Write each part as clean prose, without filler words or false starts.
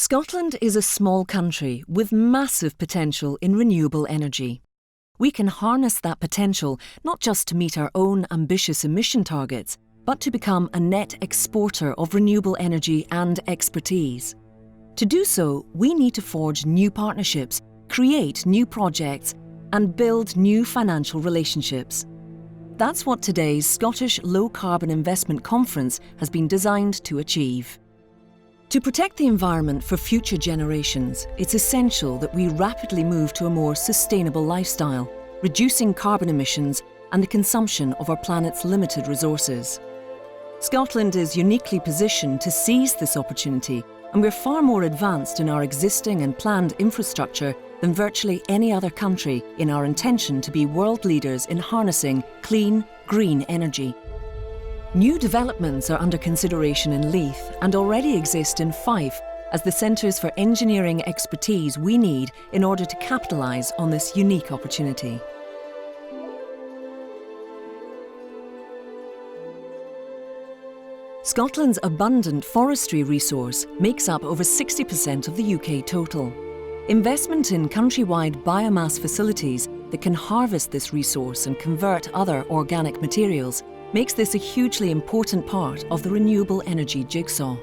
Scotland is a small country with massive potential in renewable energy. We can harness that potential not just to meet our own ambitious emission targets, but to become a net exporter of renewable energy and expertise. To do so, we need to forge new partnerships, create new projects, and build new financial relationships. That's what today's Scottish Low Carbon Investment Conference has been designed to achieve. To protect the environment for future generations, it's essential that we rapidly move to a more sustainable lifestyle, reducing carbon emissions and the consumption of our planet's limited resources. Scotland is uniquely positioned to seize this opportunity, and we're far more advanced in our existing and planned infrastructure than virtually any other country in our intention to be world leaders in harnessing clean, green energy. New developments are under consideration in Leith and already exist in Fife as the centres for engineering expertise we need in order to capitalise on this unique opportunity. Scotland's abundant forestry resource makes up over 60% of the UK total. Investment in countrywide biomass facilities that can harvest this resource and convert other organic materials makes this a hugely important part of the renewable energy jigsaw.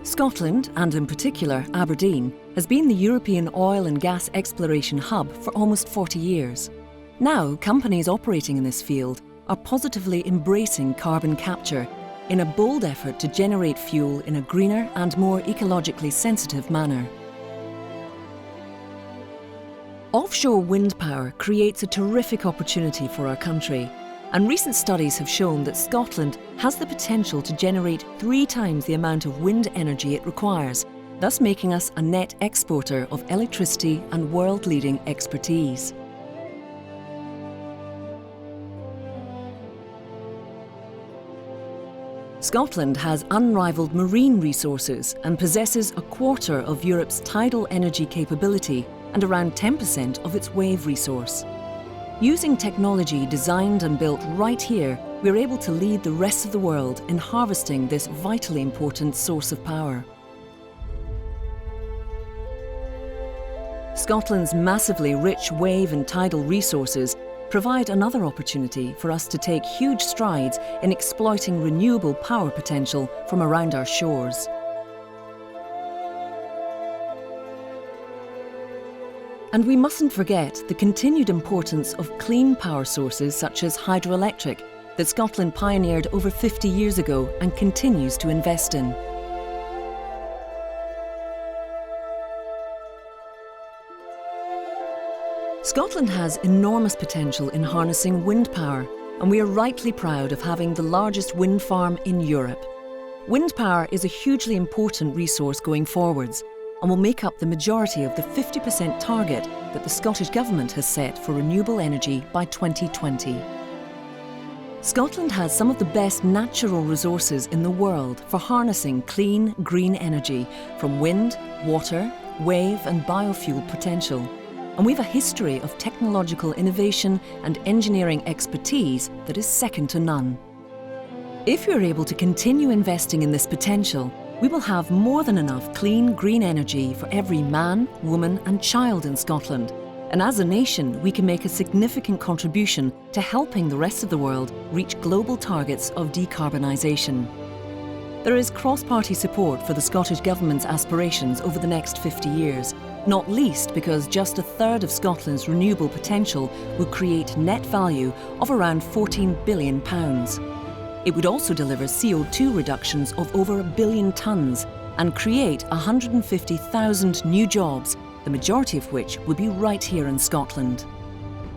Scotland, and in particular Aberdeen, has been the European oil and gas exploration hub for almost 40 years. Now, companies operating in this field are positively embracing carbon capture in a bold effort to generate fuel in a greener and more ecologically sensitive manner. Offshore wind power creates a terrific opportunity for our country, and recent studies have shown that Scotland has the potential to generate 3 times the amount of wind energy it requires, thus making us a net exporter of electricity and world-leading expertise. Scotland has unrivaled marine resources and possesses a quarter of Europe's tidal energy capability and around 10% of its wave resource. Using technology designed and built right here, we're able to lead the rest of the world in harvesting this vitally important source of power. Scotland's massively rich wave and tidal resources provide another opportunity for us to take huge strides in exploiting renewable power potential from around our shores. And we mustn't forget the continued importance of clean power sources such as hydroelectric that Scotland pioneered over 50 years ago and continues to invest in. Scotland has enormous potential in harnessing wind power, and we are rightly proud of having the largest wind farm in Europe. Wind power is a hugely important resource going forwards, and will make up the majority of the 50% target that the Scottish Government has set for renewable energy by 2020. Scotland has some of the best natural resources in the world for harnessing clean, green energy from wind, water, wave and biofuel potential. And we have a history of technological innovation and engineering expertise that is second to none. If we're able to continue investing in this potential, we will have more than enough clean, green energy for every man, woman and child in Scotland. And as a nation, we can make a significant contribution to helping the rest of the world reach global targets of decarbonisation. There is cross-party support for the Scottish Government's aspirations over the next 50 years, not least because just 1/3 of Scotland's renewable potential will create net value of around £14 billion. It would also deliver CO2 reductions of over 1 billion tonnes and create 150,000 new jobs, the majority of which would be right here in Scotland.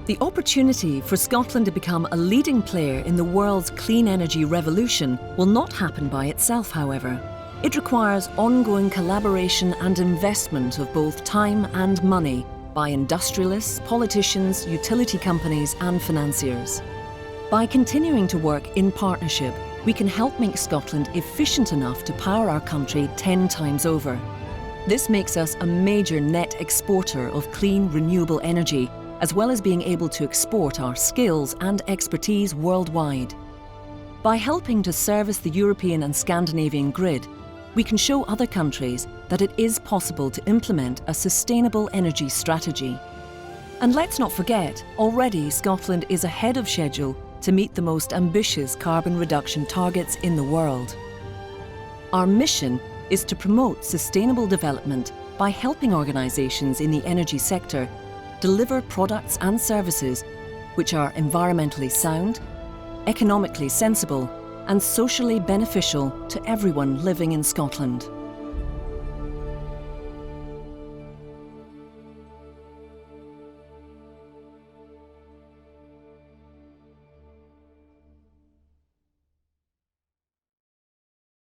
The opportunity for Scotland to become a leading player in the world's clean energy revolution will not happen by itself, however. It requires ongoing collaboration and investment of both time and money by industrialists, politicians, utility companies and financiers. By continuing to work in partnership, we can help make Scotland efficient enough to power our country 10 times over. This makes us a major net exporter of clean, renewable energy, as well as being able to export our skills and expertise worldwide. By helping to service the European and Scandinavian grid, we can show other countries that it is possible to implement a sustainable energy strategy. And let's not forget, already Scotland is ahead of schedule to meet the most ambitious carbon reduction targets in the world. Our mission is to promote sustainable development by helping organisations in the energy sector deliver products and services which are environmentally sound, economically sensible and socially beneficial to everyone living in Scotland.